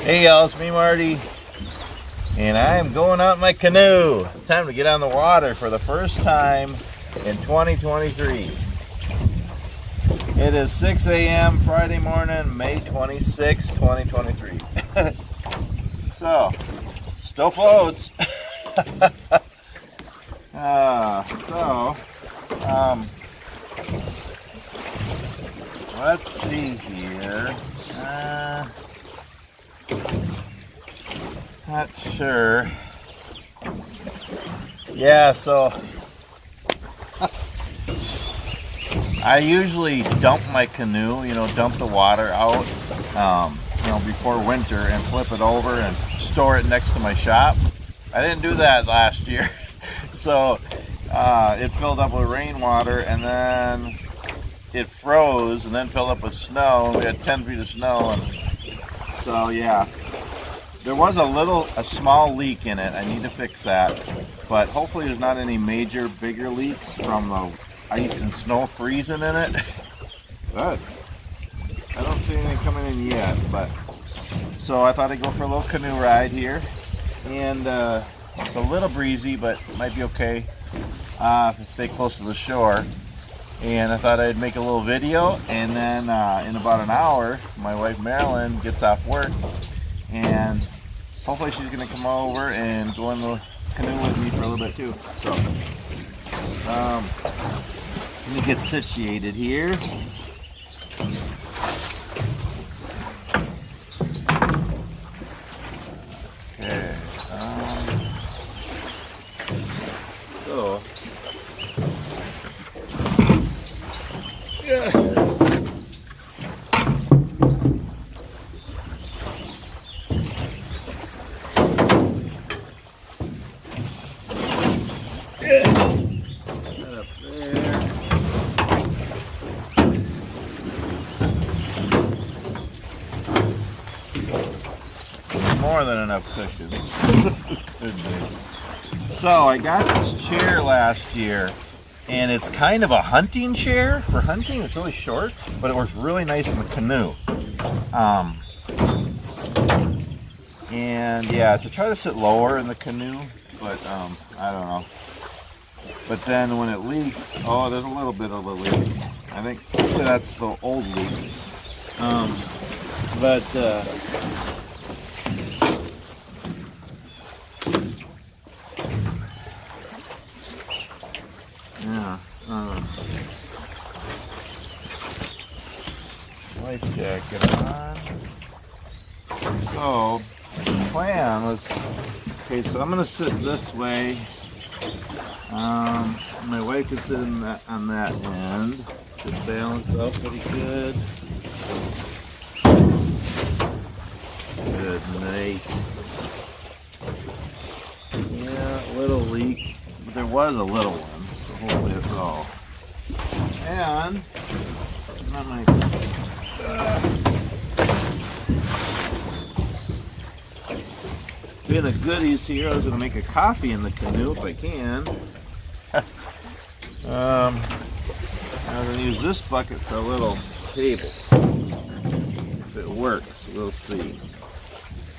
Hey y'all, it's me Marty, and I am going out in my canoe. Time to get on the water for the first time in 2023. It is 6 a.m. Friday morning, May 26, 2023. So, still floats. Let's see here. Not sure. Yeah, so I usually dump my canoe, dump the water out, before winter and flip it over and store it next to my shop. I didn't do that last year. So it filled up with rainwater and then it froze and then filled up with snow. We had 10 feet of snow, and so yeah. There was a small leak in it. I need to fix that, but hopefully there's not any major, bigger leaks from the ice and snow freezing in it. Good. I don't see anything coming in yet, but so I thought I'd go for a little canoe ride here, and it's a little breezy, but it might be okay if I stay close to the shore. And I thought I'd make a little video, and then in about an hour, my wife Marilyn gets off work, and hopefully she's going to come over and go in the canoe with me for a little bit too. So, let me get situated here. Okay. So, yeah. More than enough cushions. So I got this chair last year, and it's kind of a hunting chair. For hunting, it's really short, but it works really nice in the canoe. And yeah, to try to sit lower in the canoe, but I don't know. But then when it leaks, oh, there's a little bit of a leak. I think hopefully that's the old leak. But yeah, life jacket on. So the plan was, okay, so I'm gonna sit this way. My wife is sitting on that end. Just balance out pretty good. Good night. Yeah, little leak. There was a little one, so hopefully it's all. And not my being a goodies here, I was gonna make a coffee in the canoe if I can. I'm gonna use this bucket for a little table. If it works, we'll see.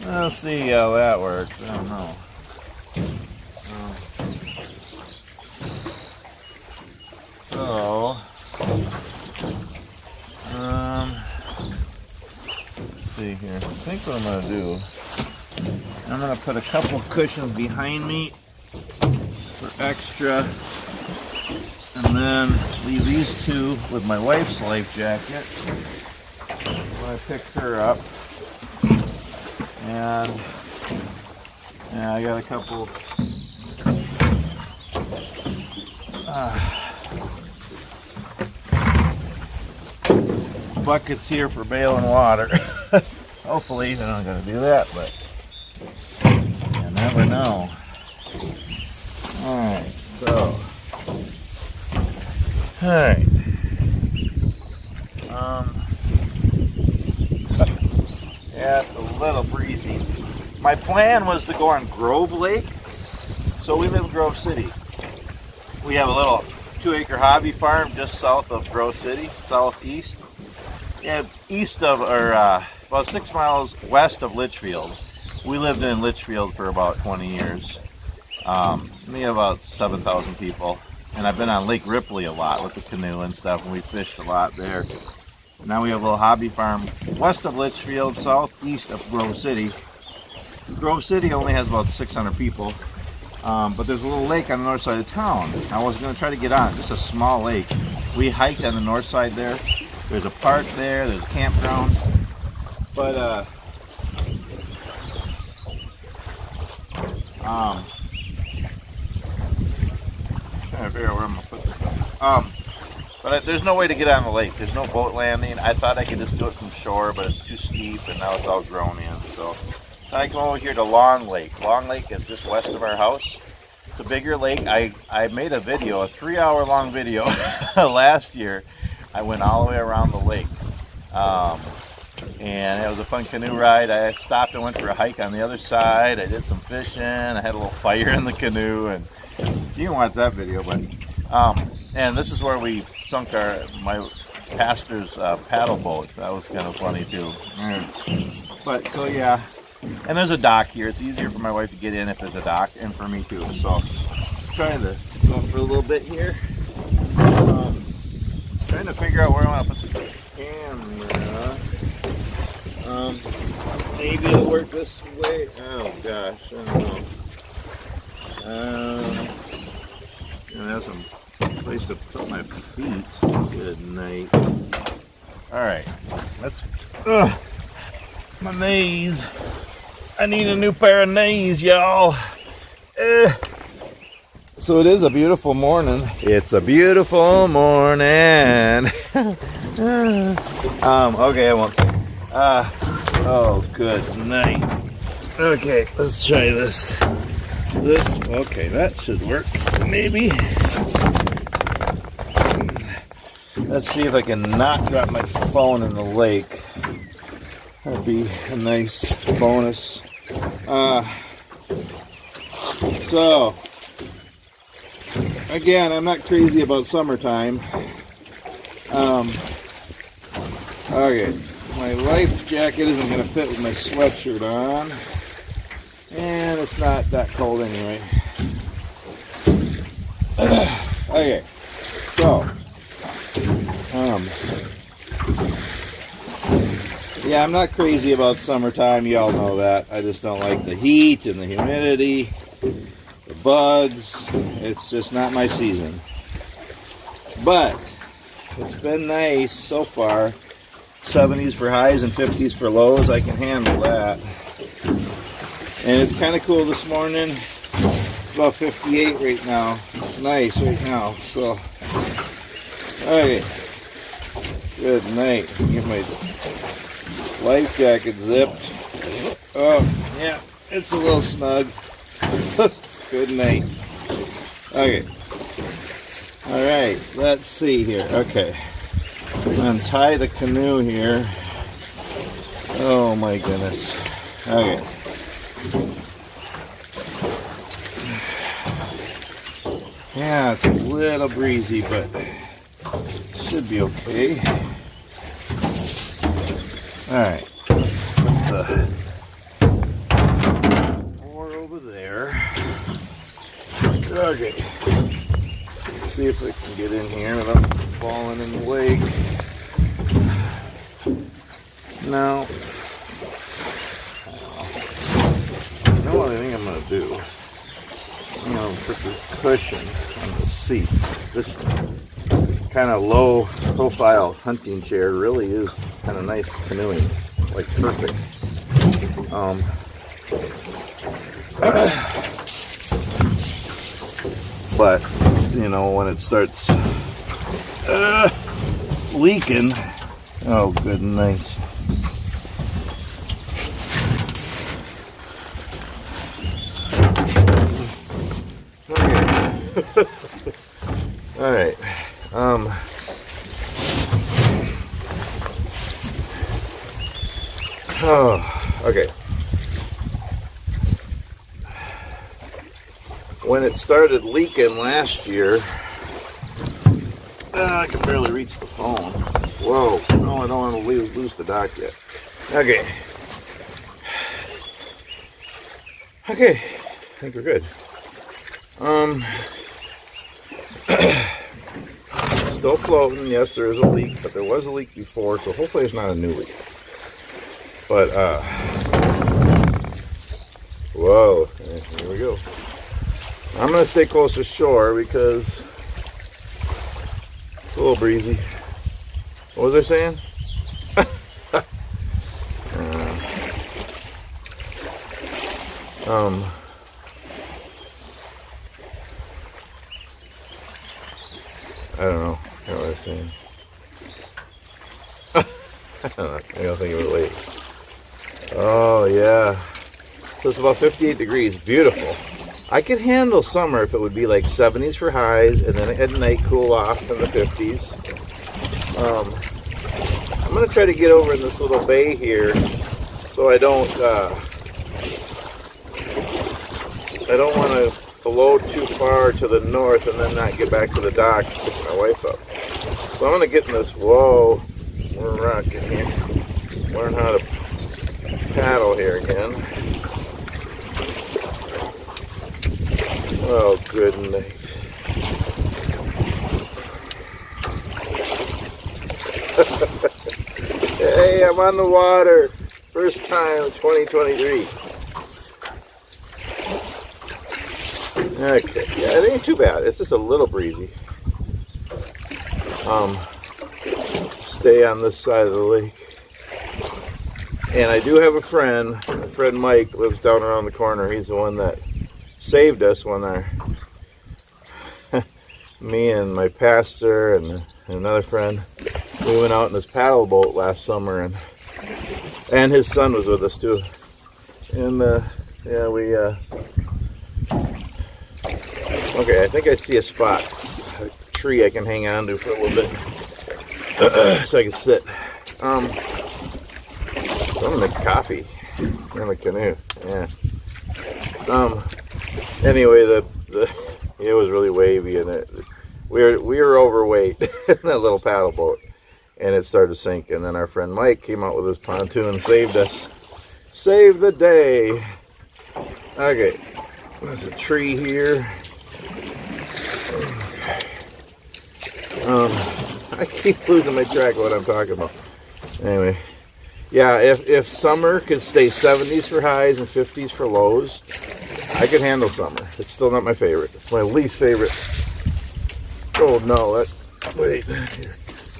We'll see how that works. I don't know. So, let's see here. I think what I'm gonna do, I'm gonna put a couple cushions behind me for extra, and then leave these two with my wife's life jacket when I pick her up. And yeah, I got a couple buckets here for bailing water. Hopefully they're not gonna do that, but you never know. Alright, so alright. Yeah, it's a little breezy. My plan was to go on Grove Lake. So we live in Grove City. We have a little 2-acre hobby farm just south of Grove City, southeast. Yeah, east of, or about 6 miles west of Litchfield. We lived in Litchfield for about 20 years. We have about 7,000 people. And I've been on Lake Ripley a lot with the canoe and stuff, and we fished a lot there. Now we have a little hobby farm west of Litchfield, southeast of Grove City. Grove City only has about 600 people, but there's a little lake on the north side of town. I was going to try to get on, just a small lake. We hiked on the north side there. There's a park there, there's a campground, but trying to figure out where I'm going to put this stuff. But there's no way to get on the lake. There's no boat landing. I thought I could just do it from shore, but it's too steep, and now it's all grown in. So I come over here to Long Lake. Long Lake is just west of our house. It's a bigger lake. I made a video, a 3-hour-long video last year. I went all the way around the lake. And it was a fun canoe ride. I stopped and went for a hike on the other side. I did some fishing. I had a little fire in the canoe, and you can watch that video. But and this is where we sunk my pastor's paddle boat. That was kind of funny too. But so yeah, and there's a dock here. It's easier for my wife to get in if there's a dock, and for me too. So try this. Go for a little bit here. Trying to figure out where I want to put the camera. Maybe it'll work this way. Oh gosh, I don't know. That's some place to put my feet. Good night. Alright, let's. My knees. I need a new pair of knees, y'all. So it is a beautiful morning. It's a beautiful morning. Okay, I won't say. Oh, good night. Okay, let's try this. Okay, that should work, maybe. Let's see if I can not drop my phone in the lake. That'd be a nice bonus. So, again, I'm not crazy about summertime. Okay, my life jacket isn't going to fit with my sweatshirt on. And it's not that cold anyway. Okay, so Yeah, I'm not crazy about summertime. Y'all know that. I just don't like the heat and the humidity, the bugs. It's just not my season. But it's been nice so far. 70s for highs and 50s for lows. I can handle that. And it's kind of cool this morning. It's about 58 right now. It's nice right now. So, okay. Good night. Get my life jacket zipped. Oh, yeah. It's a little snug. Good night. Okay. Alright. Let's see here. Okay. Untie the canoe here. Oh my goodness. Okay. Yeah, it's a little breezy, but should be okay. Alright, let's put the oar over there. Okay. See if I can get in here without falling in the lake. No. You know what I think I'm going to do? I'm going to put this cushion on the seat. This kind of low profile hunting chair really is kind of nice canoeing. Like perfect. But, you know, when it starts leaking, oh, good night. Okay. All right. Oh, okay. When it started leaking last year, I can barely reach the phone. Whoa, no, I don't want to lose the dock yet. Okay. Okay, I think we're good. Still floating. Yes, there is a leak, but there was a leak before, so hopefully it's not a new leak. But, whoa, here we go. I'm going to stay close to shore because it's a little breezy. What was I saying? I don't know what I was saying. I don't know. I gotta think of it later. Oh, yeah. So it's about 58 degrees. Beautiful. I could handle summer if it would be like 70s for highs and then at night cool off in the 50s. I'm going to try to get over in this little bay here so I don't want to blow too far to the north and then not get back to the dock to pick my wife up. So I'm going to get in this, whoa, we're rocking here. Learn how to paddle here again. Oh, good night. Hey, I'm on the water. First time in 2023. Okay, yeah, it ain't too bad. It's just a little breezy. Stay on this side of the lake. And I do have a friend. My friend Mike lives down around the corner. He's the one that saved us when me and my pastor and another friend, we went out in this paddle boat last summer, and his son was with us too. And yeah, we okay, I think I see a spot, a tree I can hang on to for a little bit so I can sit. I'm gonna make coffee in the canoe. Yeah. Anyway, it was really wavy, and we were overweight in that little paddle boat, and it started to sink. And then our friend Mike came out with his pontoon and saved us. Saved the day. Okay, there's a tree here. I keep losing my track of what I'm talking about. Anyway, Yeah, if summer could stay 70s for highs and 50s for lows, I could handle summer. It's still not my favorite. It's my least favorite. Oh no, wait.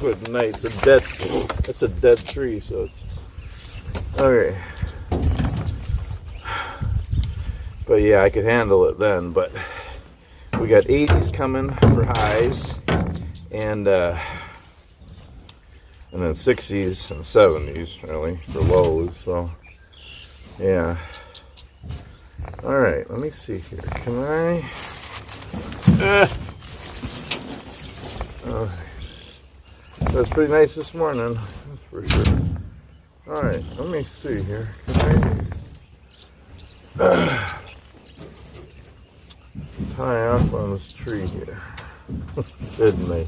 Good night. That's a dead tree, so it's okay. But yeah, I could handle it then, but we got 80s coming for highs and then 60s and 70s really for lows. So yeah. All right, let me see here. Can I? That's pretty nice this morning, that's for sure. All right, let me see here. Can I tie off on this tree here? Didn't I?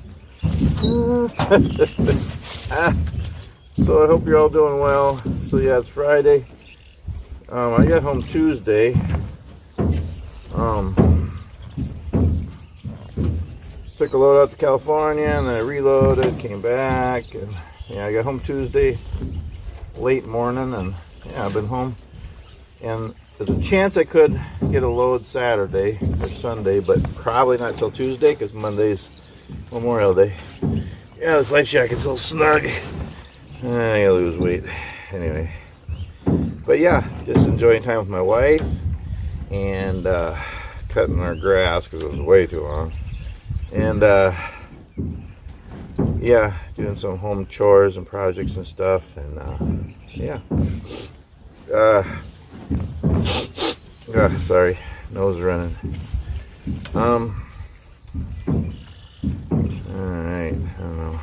So I hope you're all doing well. So yeah, it's Friday. I got home Tuesday. Took a load out to California and then I reloaded, came back, and yeah, I got home Tuesday late morning, and yeah, I've been home. And there's a chance I could get a load Saturday or Sunday, but probably not till Tuesday because Monday's Memorial Day. Yeah, this life jacket's a little snug. I gotta lose weight. Anyway. But yeah, just enjoying time with my wife and cutting our grass because it was way too long. And yeah, doing some home chores and projects and stuff. And yeah. Sorry, nose running. Alright, I don't know.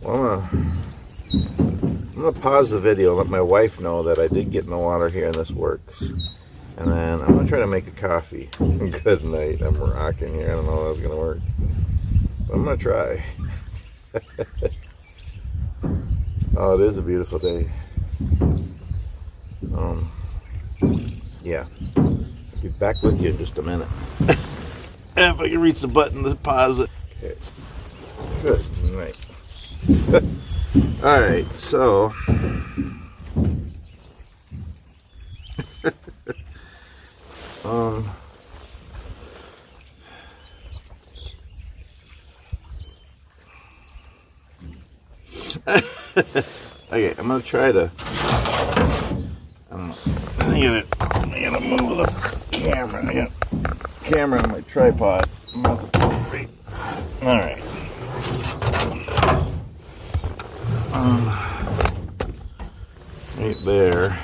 Well, I'm gonna pause the video and let my wife know that I did get in the water here and this works. And then I'm gonna try to make a coffee. Good night. I'm rocking here. I don't know how that's gonna work, but I'm gonna try. Oh, it is a beautiful day. Yeah. I'll be back with you in just a minute. If I can reach the button to pause it. Okay. Good night. Alright, so okay, I'm gonna try to I'm gonna move the camera. I got camera on my tripod. Alright. Right there.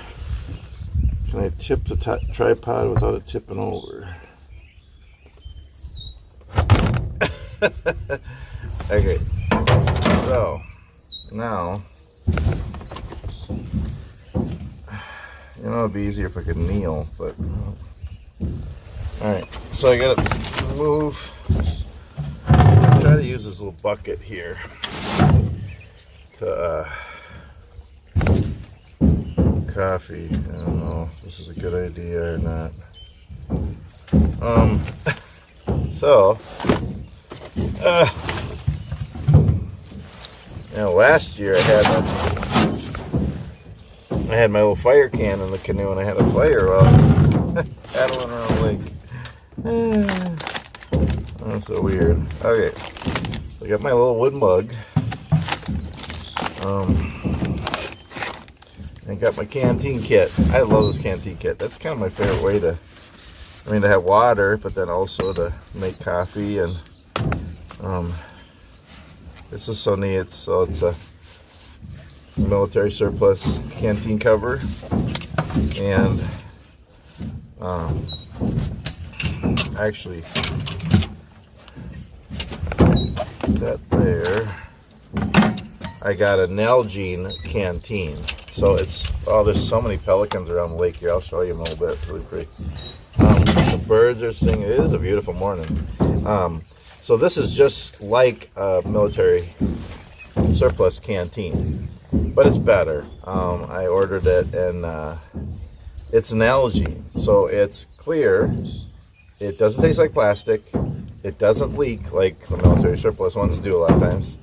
Can I tip the tripod without it tipping over? Okay. So now, it'd be easier if I could kneel, but alright. So I gotta move. Try to use this little bucket here to coffee. I don't know if this is a good idea or not. Last year I had my little fire can in the canoe and I had a fire while I was paddling around the lake. That's so weird. Okay, so I got my little wood mug. I got my canteen kit. I love this canteen kit. That's kind of my favorite way to have water, but then also to make coffee. And this is so neat. So it's a military surplus canteen cover, and actually that there, I got a Nalgene canteen. So it's, there's so many pelicans around the lake here. I'll show you them a little bit. It's really pretty. The birds are singing. It is a beautiful morning. So this is just like a military surplus canteen, but it's better. I ordered it, and it's Nalgene. So it's clear. It doesn't taste like plastic. It doesn't leak like the military surplus ones do a lot of times.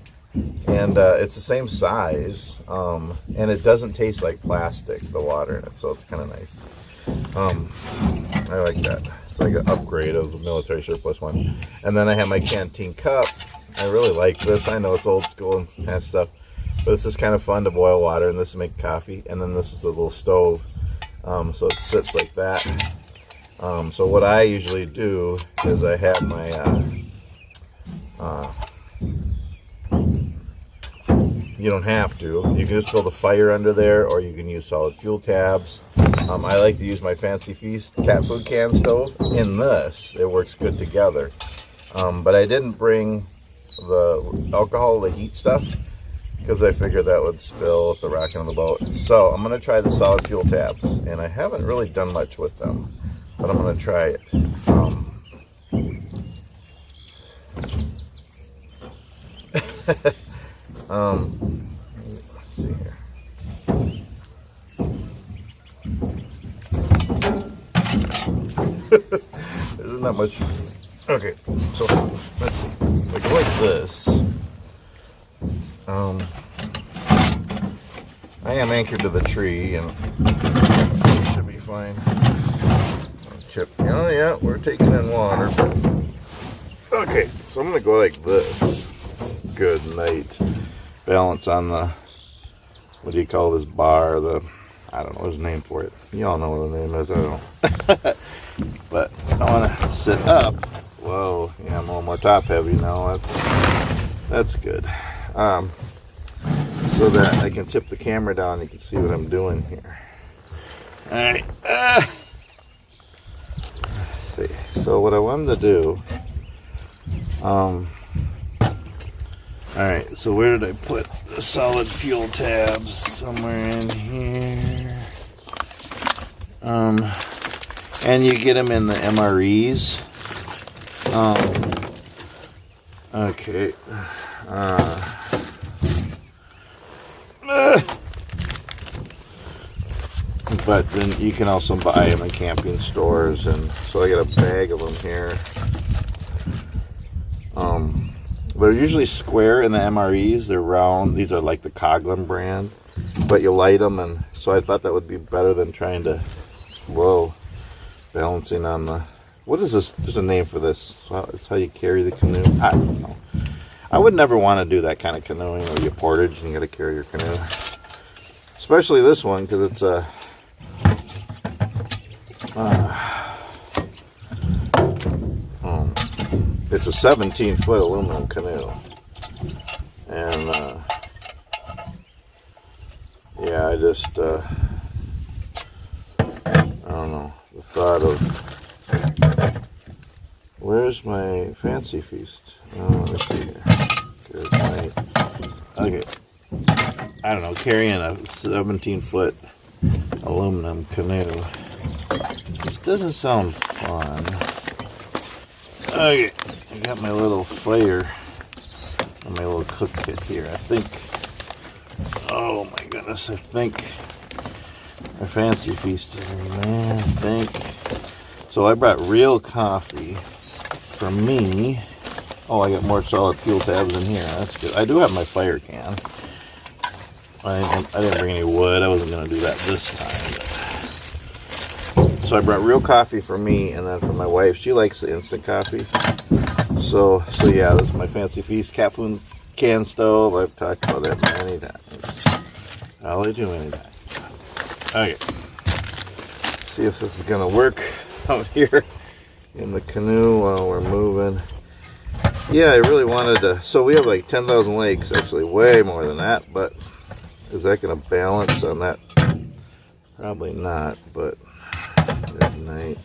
and it's the same size, and it doesn't taste like plastic, the water in it, so it's kind of nice. I like that. It's like an upgrade of the military surplus one. And then I have my canteen cup. I really like this. I know it's old school and that stuff, but it's just kind of fun to boil water, and this to make coffee. And then this is the little stove, so it sits like that. So what I usually do is I have my you don't have to. You can just build a fire under there, or you can use solid fuel tabs. I like to use my Fancy Feast cat food can stove in this. It works good together. But I didn't bring the alcohol, the heat stuff, because I figured that would spill if the rocking on the boat. So I'm going to try the solid fuel tabs, and I haven't really done much with them, but I'm going to try it. Let's see here. Isn't that much? Okay, so let's see. If I go like this, I am anchored to the tree, and it should be fine. Chip, oh yeah, we're taking in water. Okay, so I'm gonna go like this. Good night. Balance on the, what do you call this bar? I don't know, there's a name for it. Y'all know what the name is, I don't know. But I want to sit up. Whoa, yeah, I'm a little more top heavy now. That's good. So that I can tip the camera down, you can see what I'm doing here. Alright. See. So what I wanted to do, alright, so where did I put the solid fuel tabs? Somewhere in here. And you get them in the MREs. Okay. But then you can also buy them in camping stores, and so I got a bag of them here. They're usually square in the MREs. They're round. These are like the Coghlan brand, but you light them, and so I thought that would be better than trying to, balancing on the, what is this? There's a name for this. It's how you carry the canoe. I don't know. I would never want to do that kind of canoeing where you portage and you got to carry your canoe. Especially this one, because it's a it's a 17-foot aluminum canoe, and yeah, I just I don't know, the thought of, where's my Fancy Feast? Let me see here. Good night. Okay, I don't know, carrying a 17-foot aluminum canoe, this doesn't sound fun. Okay, I got my little fire and my little cook kit here. I think, oh my goodness, I think my Fancy Feast is in there, I think. So I brought real coffee for me. Oh, I got more solid fuel tabs in here. That's good. I do have my fire can. I didn't bring any wood. I wasn't going to do that this time. So I brought real coffee for me, and then for my wife, she likes the instant coffee. So yeah, this is my Fancy Feast cat food can stove. I've talked about that many times. I'll let you many times. Okay. See if this is gonna work out here in the canoe while we're moving. Yeah, I really wanted to. So we have like 10,000 lakes, actually way more than that. But is that gonna balance on that? Probably not. But good night.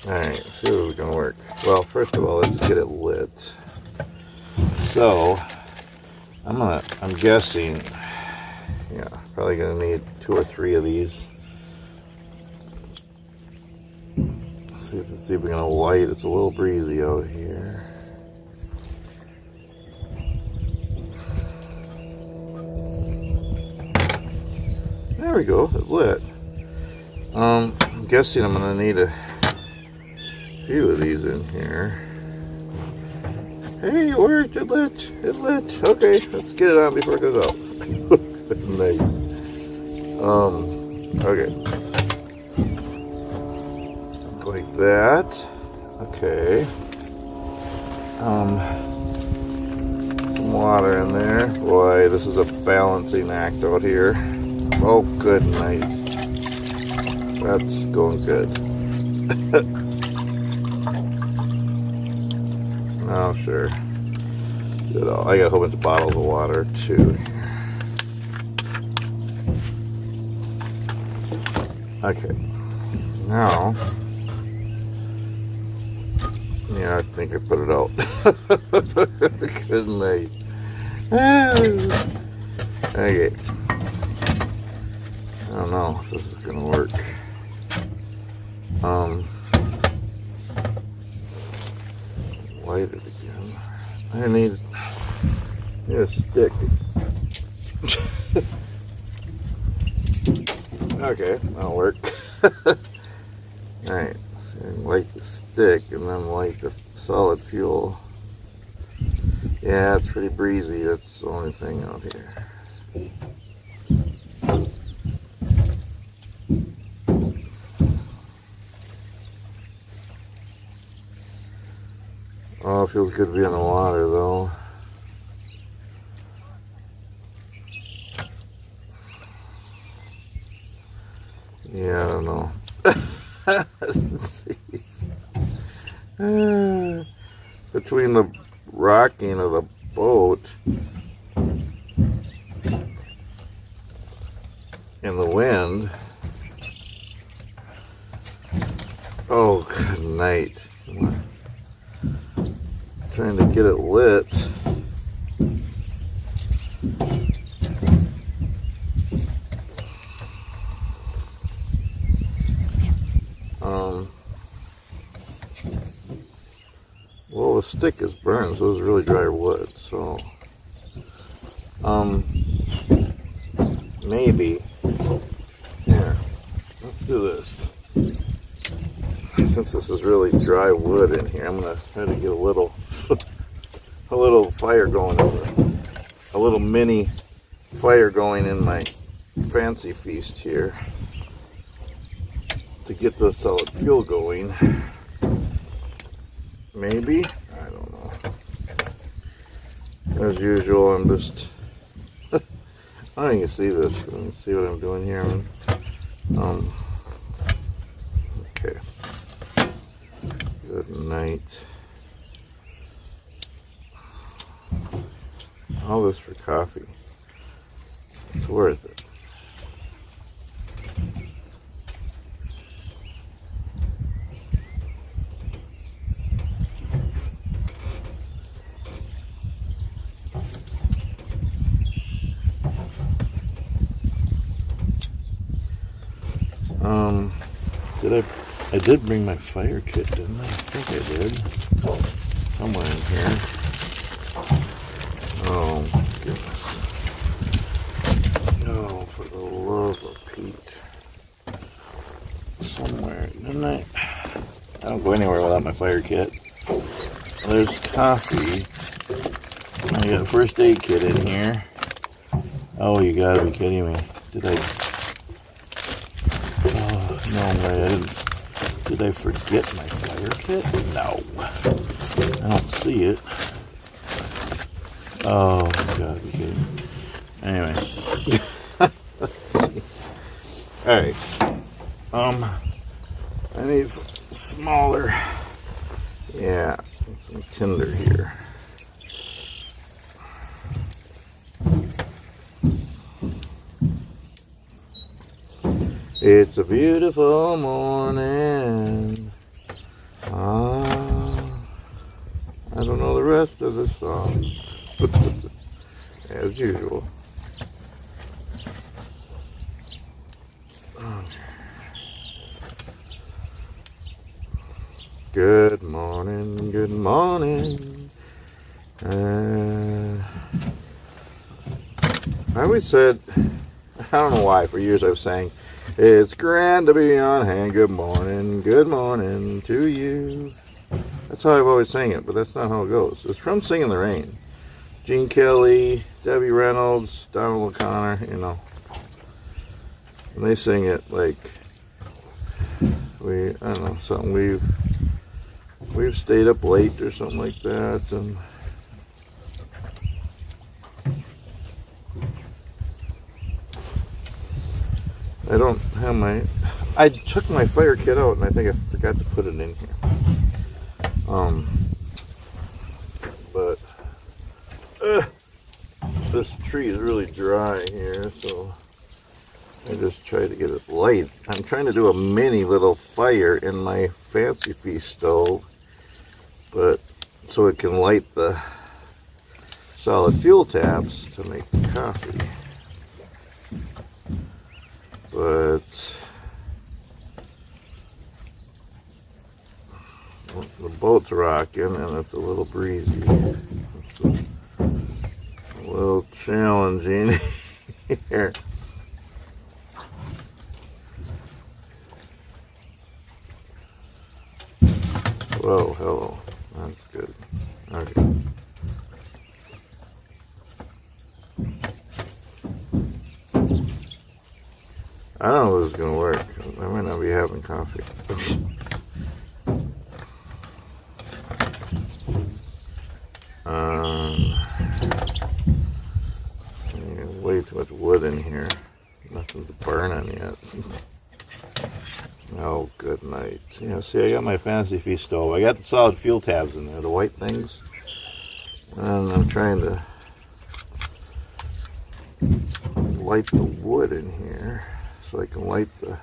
Alright, see if it's gonna work. Well, first of all, let's get it lit. So I'm guessing, yeah, probably gonna need 2 or 3 of these. See if we're gonna light. It's a little breezy out here. There we go, it's lit. I'm guessing I'm gonna need a few of these in here. Hey, it worked. It lit. It lit. Okay, let's get it on before it goes out. Nice. Okay. Like that. Okay. Some water in there. Boy, this is a balancing act out here. Oh, good night. That's going good. Oh, sure. Good. I got a whole bunch of bottles of water too. Okay. Now, yeah, I think I put it out. Good night. Okay. I don't know if this is gonna work. Light it again. I need a stick. Okay, that'll work. Alright, so light the stick and then light the solid fuel. Yeah, it's pretty breezy. That's the only thing out here. Oh, it feels good to be on the water though. Yeah, I don't know. Between the rocking of the boat and the wind. Oh, good night. Trying to get it lit. Well, the stick is burned, so it's really dry wood. So, maybe. Here, let's do this. Since this is really dry wood in here, I'm gonna try to get a little, a little fire going a little mini fire going in my fancy feast here to get the solid fuel going. Maybe, I don't know. As usual, I'm just, I don't even see this. Let me see what I'm doing here. Okay. Good night. All this for coffee. It's worth it. I did bring my fire kit, didn't I? I think I did. Somewhere in here. Oh, goodness. No, for the love of Pete. Somewhere, didn't I? I don't go anywhere without my fire kit. There's coffee. I got a first aid kit in here. Oh, you gotta be kidding me. Did I? Oh, no way, I didn't. Did I forget my fire kit? No. I don't see it. Oh, you gotta be kidding. Anyway. Alright. I need some smaller. Yeah, some tinder here. It's a beautiful morning. I don't know the rest of the song. As usual. Good morning, good morning. I always said, I don't know why, for years I was saying, it's grand to be on hand. Good morning to you. That's how I've always sang it, but that's not how it goes. It's from Singing in the Rain. Gene Kelly, Debbie Reynolds, Donald O'Connor, you know. And they sing it like I don't know, something we've stayed up late or something like that, and I don't have I took my fire kit out and I think I forgot to put it in here. But this tree is really dry here, so I just try to get it light. I'm trying to do a mini little fire in my Fancy Feast stove, but so it can light the solid fuel tabs to make the coffee. But the boat's rocking and it's a little breezy. It's a little challenging here. Whoa, hello. That's good. Okay. I don't know if this is going to work. I might not be having coffee. Way too much wood in here. Nothing to burn on yet. Oh, good night. Yeah, see, I got my Fancy Feast stove. I got the solid fuel tabs in there, the white things. And I'm trying to light the wood in here so I can light the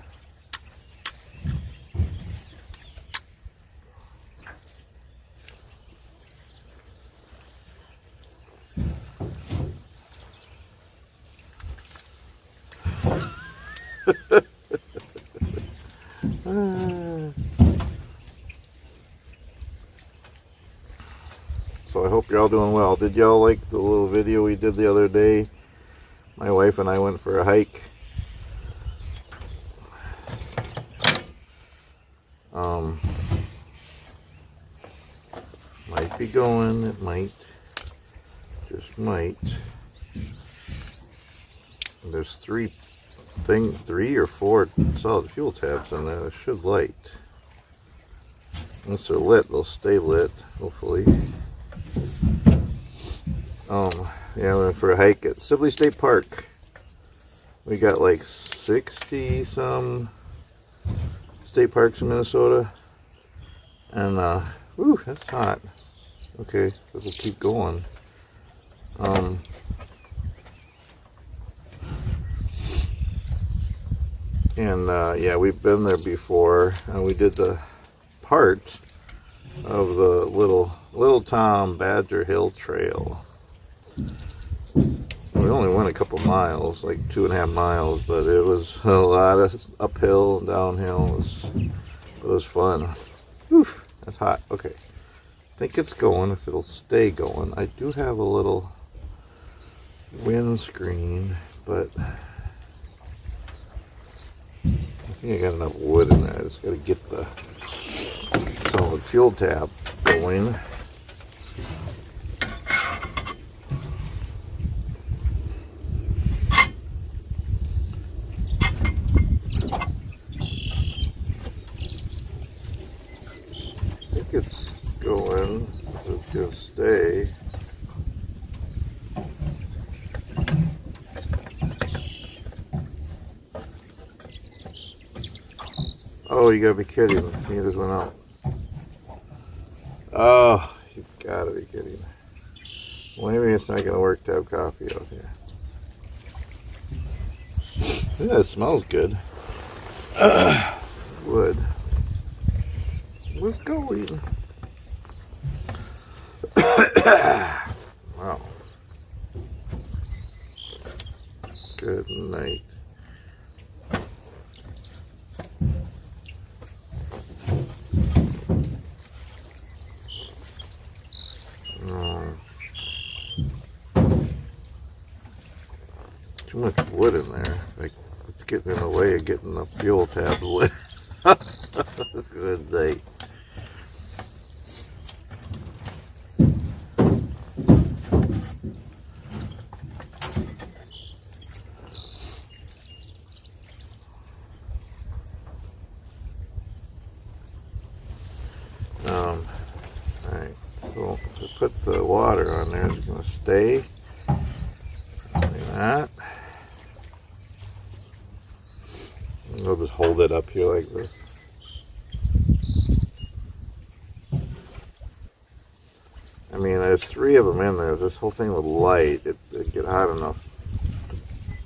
So I hope you're all doing well. Did y'all like the little video we did the other day? My wife and I went for a hike. Might be going, it might. Just might. There's three or four solid fuel tabs in there that should light. Once they're lit, they'll stay lit, hopefully. Yeah, we went for a hike at Sibley State Park. We got like 60 some state parks in Minnesota. And whew, that's hot. Okay, so we'll keep going. Yeah, we've been there before, and we did the part of the Little Tom Badger Hill Trail. We only went a couple miles, like 2.5 miles, but it was a lot of uphill and downhill. It was fun. Whew, that's hot. Okay, I think it's going, if it'll stay going. I do have a little windscreen, but I think I got enough wood in there. I just got to get the solid fuel tab going. I think it's going. Let's just stay. Oh, you gotta be kidding. He just went out. Oh, you gotta be kidding. Well, maybe it's not gonna work to have coffee out here. Yeah, it smells good. Wood. What's going? Wow. Good night. Too much wood in there. Like, it's getting in the way of getting the fuel tab lit. Good day. stay. Probably not. I'll just hold it up here like this. I mean, there's 3 of them in there. This whole thing would light. It'd get hot enough.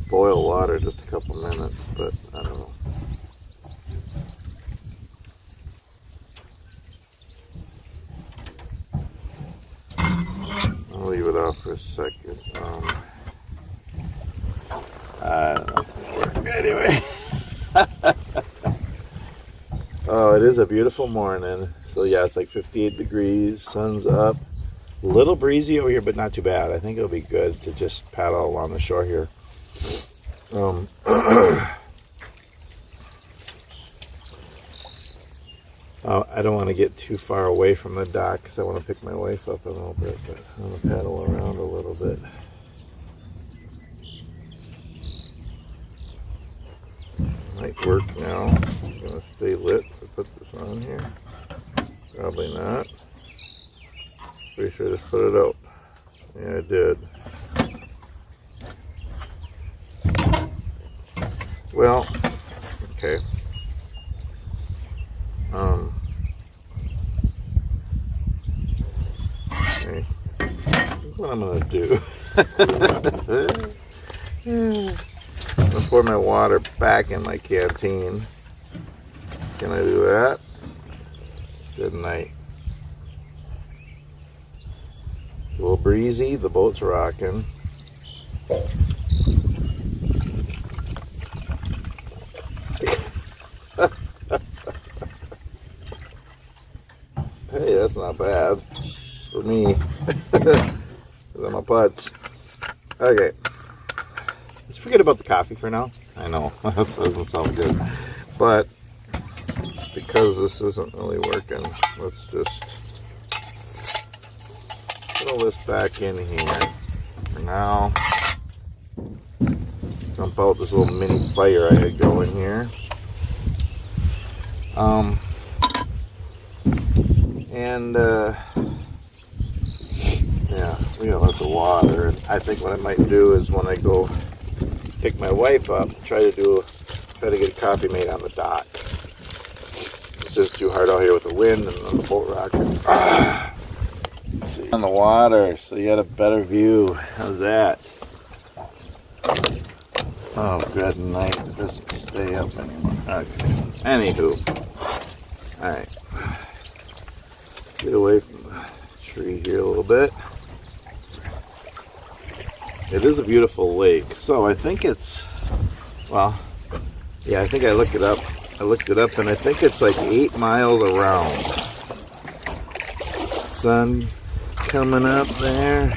Boil water just a couple minutes, but I don't know. I'll leave it off for a second. I don't know if it'll work. Anyway. Oh, it is a beautiful morning. So yeah, it's like 58 degrees, sun's up. A little breezy over here, but not too bad. I think it'll be good to just paddle along the shore here. I don't want to get too far away from the dock because I want to pick my wife up a little bit, but I'm going to paddle around a little bit. Might work now. I'm going to stay lit to put this on here. Probably not. Pretty sure I just put it out. Yeah, I did. Well, okay. Okay. Here's what I'm gonna do. I'm gonna pour my water back in my canteen. Can I do that? Good night. It's a little breezy, the boat's rocking. Hey, that's not bad for me. Because I'm a putz. Okay. Let's forget about the coffee for now. I know, that doesn't sound good. But because this isn't really working, let's just throw this back in here for now. Dump out this little mini fire I had going here. Yeah, we got lots of water. And I think what I might do is when I go pick my wife up, try to get a coffee made on the dock. It's just too hard out here with the wind and the boat rocking. Let's see. On the water, so you got a better view. How's that? Oh, good night. It doesn't stay up anymore. Okay. Anywho. Alright. Get away from the tree here a little bit. It is a beautiful lake. So I think it's, well, yeah, I think I looked it up. And I think it's like 8 miles around. Sun coming up there.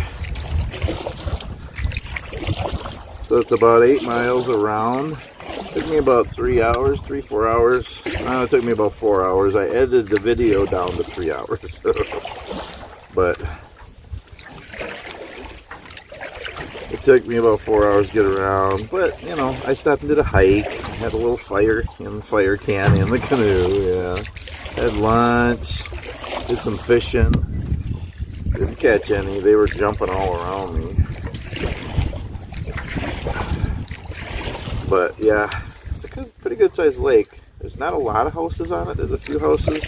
So it's about 8 miles around. Took me about 3 hours, 4 hours. No, it took me about 4 hours. I edited the video down to 3 hours. But it took me about 4 hours to get around. But, you know, I stopped and did a hike. Had a little fire in the fire can in the canoe, yeah. Had lunch. Did some fishing. Didn't catch any. They were jumping all around me. But yeah, it's a pretty good sized lake. There's not a lot of houses on it. There's a few houses,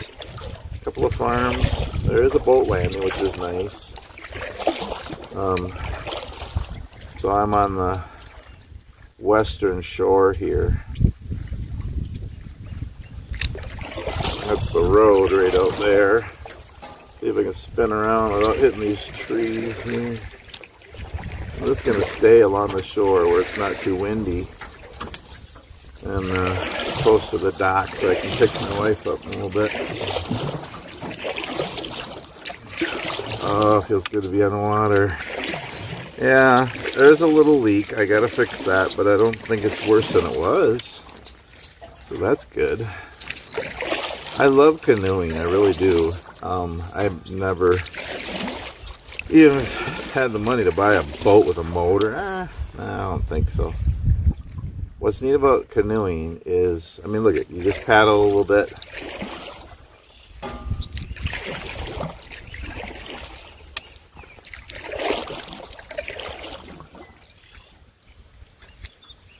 a couple of farms. There is a boat landing, which is nice. So I'm on the western shore here. That's the road right out there. See if I can spin around without hitting these trees here. I'm just going to stay along the shore where it's not too windy. And close to the dock so I can pick my wife up a little bit. Oh, feels good to be on the water. Yeah, there's a little leak. I gotta fix that, but I don't think it's worse than it was. So that's good. I love canoeing, I really do. I've never even had the money to buy a boat with a motor. I don't think so. What's neat about canoeing is, I mean, look at you just paddle a little bit.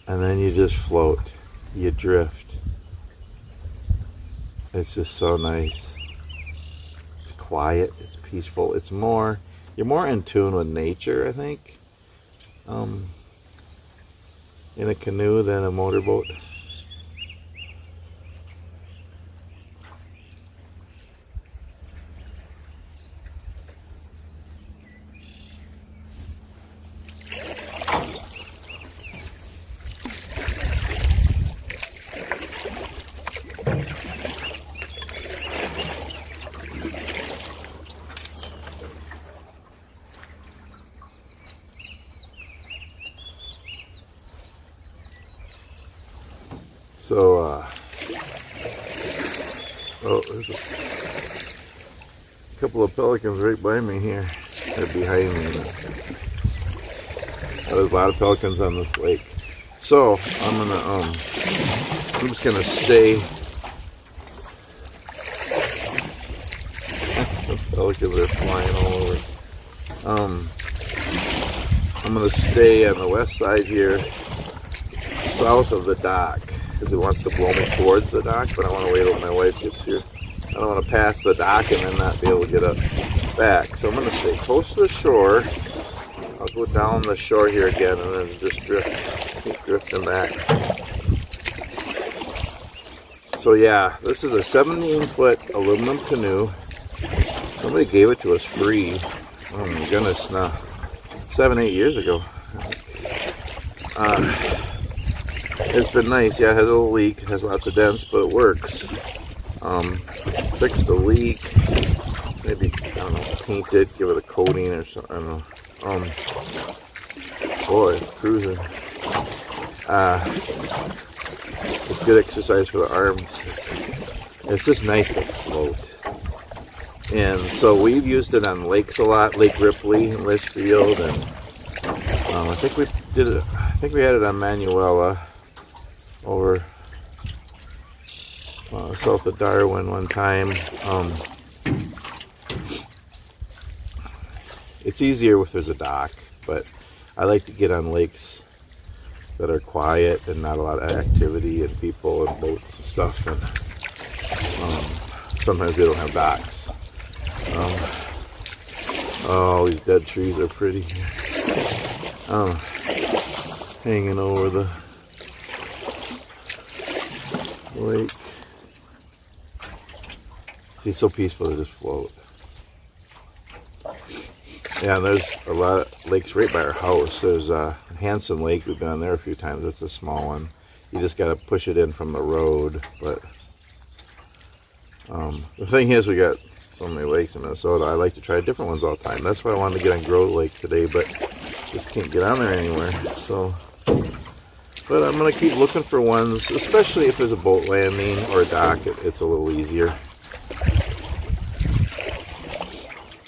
and then you just float, you drift. It's just so nice. It's quiet, it's peaceful, it's more, you're more in tune with nature, I think, in a canoe than a motorboat. So, oh, there's a couple of pelicans right by me here. They're behind me. There's a lot of pelicans on this lake. So, I'm just gonna stay. The pelicans are flying all over. I'm gonna stay on the west side here, south of the dock, because it wants to blow me towards the dock, but I want to wait till my wife gets here. I don't want to pass the dock and then not be able to get up back. So I'm going to stay close to the shore. I'll go down the shore here again and then just keep drifting back. So yeah, this is a 17-foot aluminum canoe. Somebody gave it to us free. Oh my goodness, now 7-8 years ago. It's been nice. Yeah, it has a little leak. It has lots of dents, but it works. Fix the leak. Maybe, I don't know, paint it, give it a coating or something. I don't know. Boy, cruising. It's good exercise for the arms. It's just nice to float. And so we've used it on lakes a lot. Lake Ripley in Westfield, and I think we did it. I think we had it on Manuela over south of Darwin one time. It's easier if there's a dock, but I like to get on lakes that are quiet and not a lot of activity and people and boats and stuff. And sometimes they don't have docks. Oh, these dead trees are pretty. Hanging over the lake. See, it's so peaceful to just float. Yeah, and there's a lot of lakes right by our house. There's Hanson Lake. We've been on there a few times. It's a small one. You just got to push it in from the road. But the thing is, we got so many lakes in Minnesota. I like to try different ones all the time. That's why I wanted to get on Grove Lake today, but just can't get on there anywhere. So, but I'm gonna keep looking for ones, especially if there's a boat landing or a dock. It's a little easier.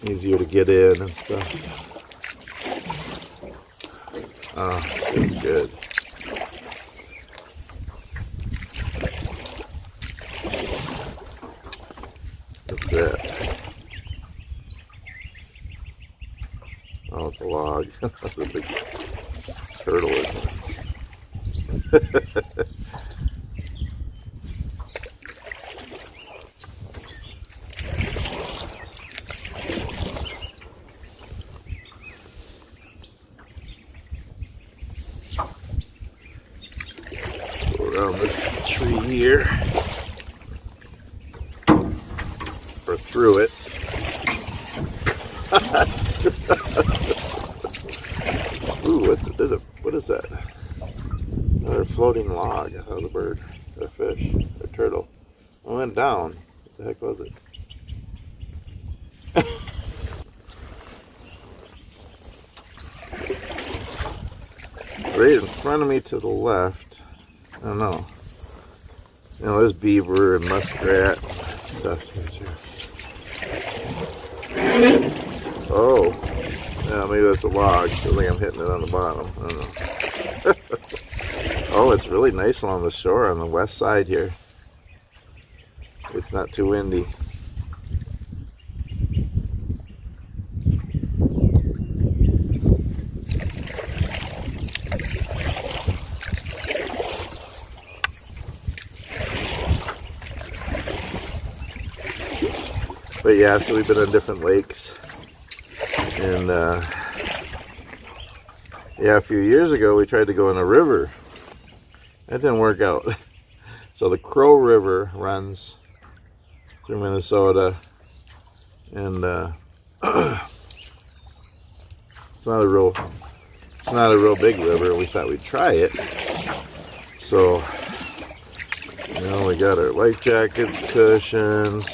Easier to get in and stuff. Oh, it's good. What's that? Oh, it's a log. That's a big turtle, isn't it? Go around this tree here, or through it. Ooh, what is that? Another floating log. I thought it was a bird, or a fish, or a turtle. I went down. What the heck was it? Right in front of me to the left. I don't know. You know, there's beaver and muskrat and stuff here too. Oh. Yeah, maybe that's a log. I think I'm hitting it on the bottom. I don't know. Oh, it's really nice along the shore on the west side here. It's not too windy. But yeah, so we've been on different lakes. And yeah, a few years ago we tried to go in a river. That didn't work out. So the Crow River runs through Minnesota, and it's not a real big river. We thought we'd try it. So, you know, we got our life jackets, cushions,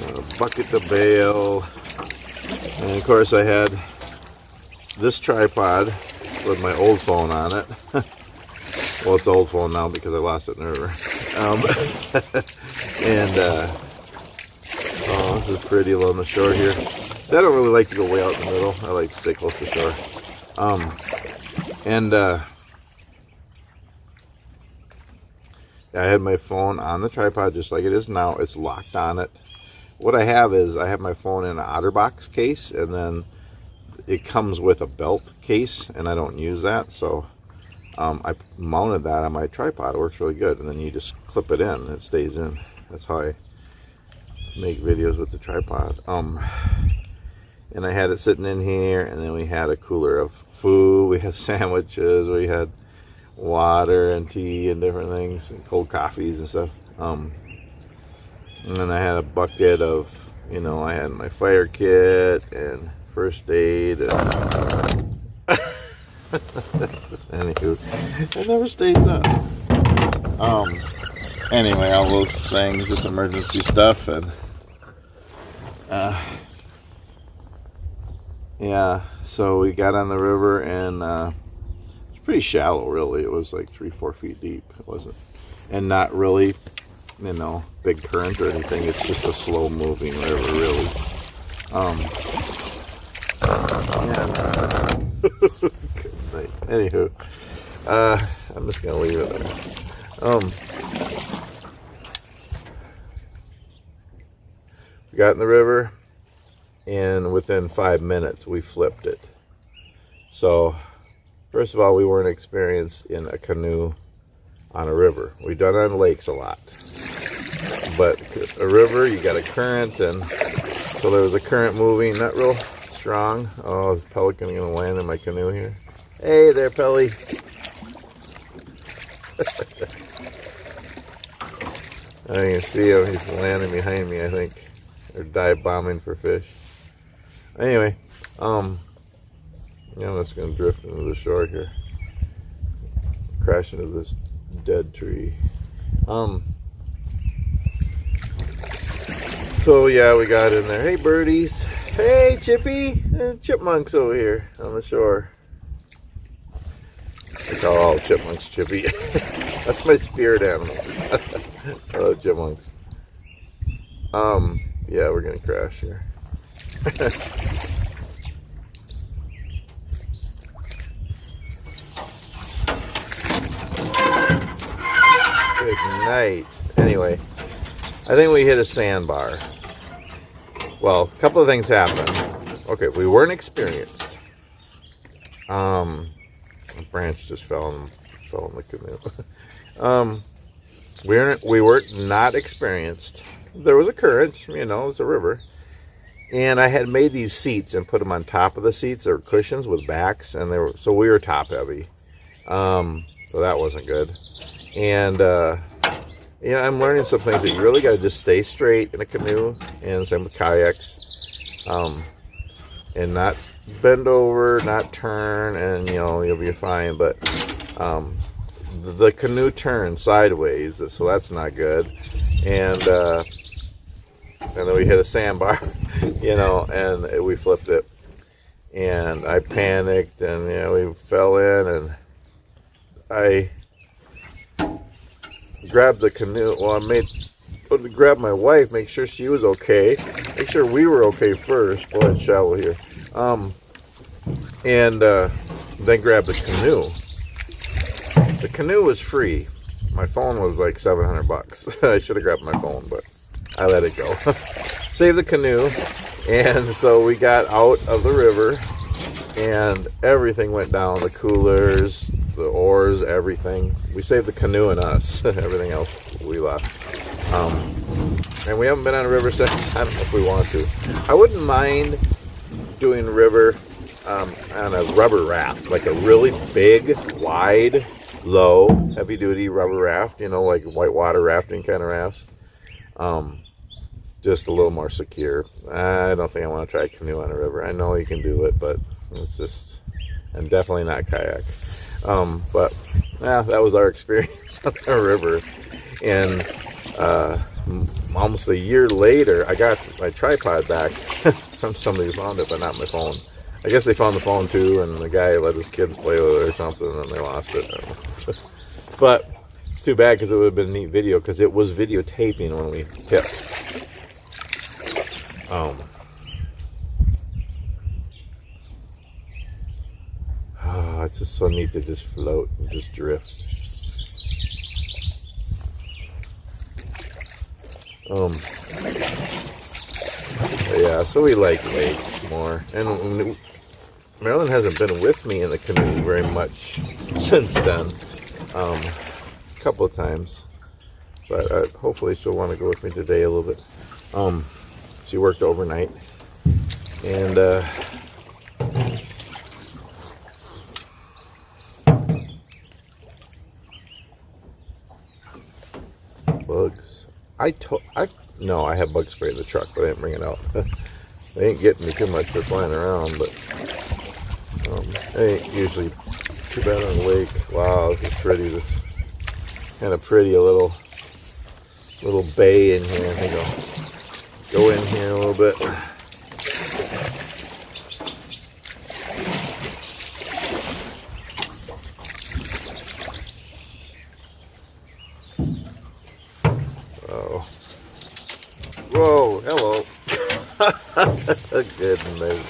a bucket to bail, and of course I had this tripod with my old phone on it. Well, it's an old phone now because I lost it in the river. And oh, this is pretty along the shore here. So I don't really like to go way out in the middle. I like to stay close to shore. I had my phone on the tripod just like it is now. It's locked on it. What I have is I have my phone in an OtterBox case, and then it comes with a belt case, and I don't use that, so I mounted that on my tripod. It works really good, and then you just clip it in and it stays in. That's how I make videos with the tripod. And I had it sitting in here, and then we had a cooler of food. We had sandwiches, we had water and tea and different things, and cold coffees and stuff. And then I had a bucket of, you know, I had my fire kit and first aid and anywho, it never stays up. Anyway, all those things, just emergency stuff, and yeah, so we got on the river, and it's pretty shallow, really. It was like 3-4 feet deep. It wasn't, and not really, you know, big current or anything. It's just a slow moving river, really. Yeah. Good night. Anywho, I'm just gonna leave it there. We got in the river, and within 5 minutes we flipped it. So first of all, we weren't experienced in a canoe on a river. We've done it on lakes a lot, but a river, you got a current, and so there was a current moving, not real strong. Oh, is a pelican gonna land in my canoe here? Hey there, Pelly. I can see him. He's landing behind me, I think. They're dive bombing for fish. Anyway, yeah, I'm just gonna drift into the shore here. Crash into this dead tree. So yeah, we got in there. Hey, birdies. Hey, Chippy. Chipmunks over here on the shore. I call all chipmunks Chippy. That's my spirit animal. I love chipmunks. Yeah, we're gonna crash here. Good night. Anyway, I think we hit a sandbar. Well, a couple of things happened. Okay, we weren't experienced. A branch just fell in the canoe. We weren't not experienced. There was a current, you know, it was a river. And I had made these seats and put them on top of the seats. They were cushions with backs, and so we were top heavy. So that wasn't good. And you know, I'm learning some things that you really got to just stay straight in a canoe, and same with kayaks, and not bend over, not turn, and you know, you'll be fine. But the canoe turned sideways, so that's not good. And then we hit a sandbar, you know, and we flipped it, and I panicked, and you know, we fell in, and I grabbed the canoe. Well, I grabbed my wife, make sure she was okay, make sure we were okay first. Boy, it's shallow here. And then grabbed the canoe. The canoe was free. My phone was like $700. I should have grabbed my phone, but I let it go. Saved the canoe, and so we got out of the river, and everything went down. The coolers, the oars, everything. We saved the canoe and us. Everything else we left. And we haven't been on a river since. I don't know if we want to. I wouldn't mind doing river on a rubber raft, like a really big, wide, low, heavy-duty rubber raft, you know, like whitewater rafting kind of rafts. Just a little more secure. I don't think I want to try a canoe on a river. I know you can do it, but it's just, and definitely not kayak. But yeah, that was our experience on the river. And almost a year later, I got my tripod back from somebody who found it, but not my phone. I guess they found the phone too, and the guy let his kids play with it or something, and they lost it. But it's too bad, because it would have been a neat video, because it was videotaping when we hit. Oh, it's just so neat to just float and just drift. Yeah, so we like lakes more. And Marilyn hasn't been with me in the canoe very much since then. A couple of times. But hopefully she'll want to go with me today a little bit. She worked overnight. And bugs. No, I have bug spray in the truck, but I didn't bring it out. They ain't getting me too much for flying around, but they ain't usually too bad on the lake. Wow, this is pretty. This kind of pretty, a little bay in here. I think I'll go in here a little bit. Whoa, hello. Goodness.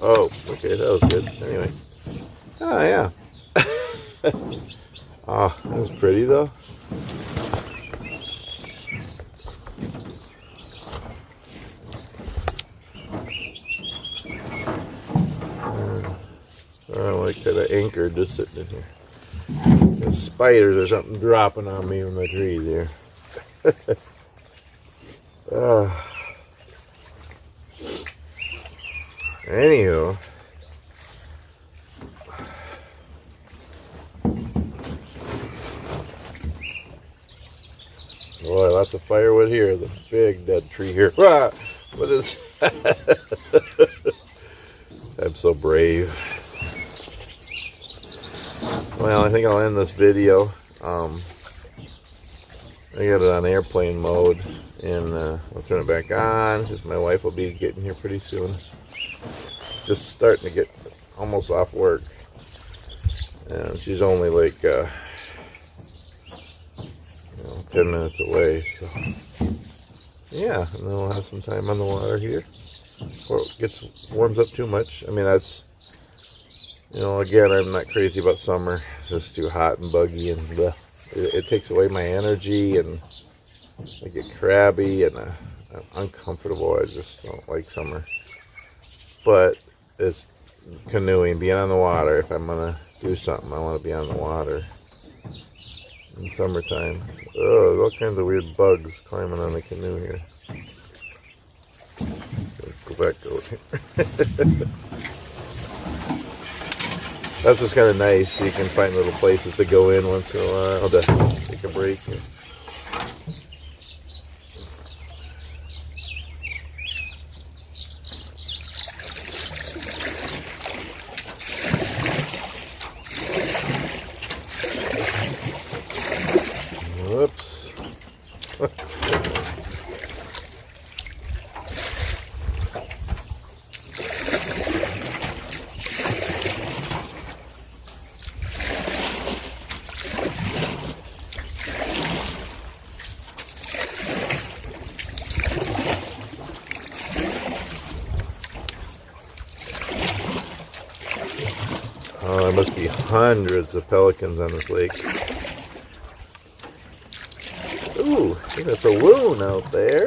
Oh, okay, that was good. Anyway. Oh, yeah. Oh, that was pretty, though. I like that I anchored just sitting in here. There's spiders or something dropping on me from the trees here. Anywho, boy, lots of firewood here. The big dead tree here. Ah, what is? I'm so brave. Well, I think I'll end this video. I got it on airplane mode, and I'll turn it back on because my wife will be getting here pretty soon. Just starting to get almost off work, and she's only like 10 minutes away. So yeah, and then we'll have some time on the water here before it warms up too much. I mean, that's, you know, again, I'm not crazy about summer. It's just too hot and buggy, and bleh. It takes away my energy, and I get crabby and I'm uncomfortable. I just don't like summer. But it's canoeing, being on the water. If I'm gonna do something, I want to be on the water in summertime. Oh, all kinds of weird bugs climbing on the canoe here. Let's go back over here. That's just kind of nice. So you can find little places to go in once in a while to take a break. Whoops. Oh, there must be hundreds of pelicans on this lake. Ooh, I think that's a loon out there.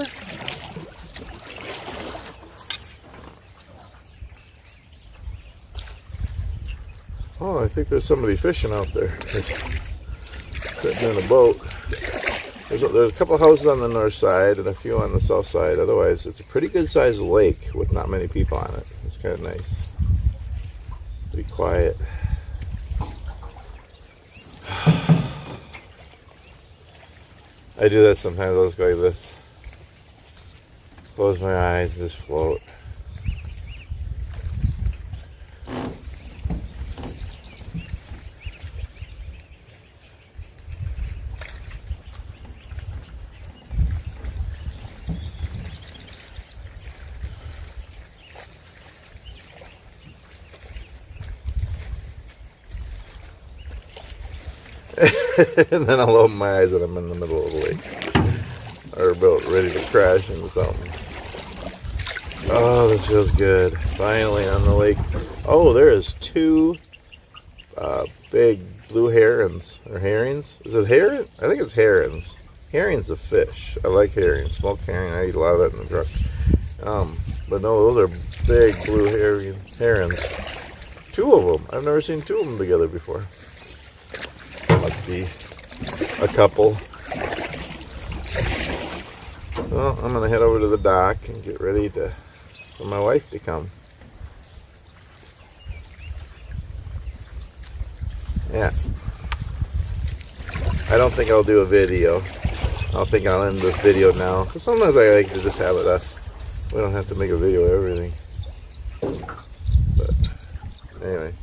Oh, I think there's somebody fishing out there. sitting in a boat. There's a couple of houses on the north side and a few on the south side. Otherwise, it's a pretty good sized lake with not many people on it. It's kind of nice. Pretty quiet. I do that sometimes. I'll just go like this. Close my eyes, just float. And then I'll open my eyes and I'm in the middle of the lake. Or about ready to crash into something. Oh, this feels good. Finally on the lake. Oh, there is two big blue herons. Or herrings? Is it heron? I think it's herons. Herring's a fish. I like herring. Smoked herring. I eat a lot of that in the truck. But no, those are big blue herons. Two of them. I've never seen two of them together before. Must be a couple. Well, I'm gonna head over to the dock and get ready for my wife to come. Yeah. I don't think I'll do a video. I think I'll end this video now. Because sometimes I like to just have it us. We don't have to make a video of everything. But anyway.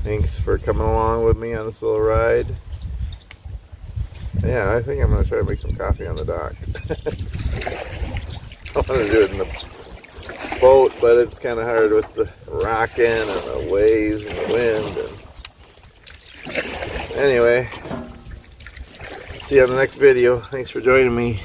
Thanks for coming along with me on this little ride. Yeah, I think I'm going to try to make some coffee on the dock. I want to do it in the boat, but it's kind of hard with the rocking and the waves and the wind. And anyway, see you on the next video. Thanks for joining me.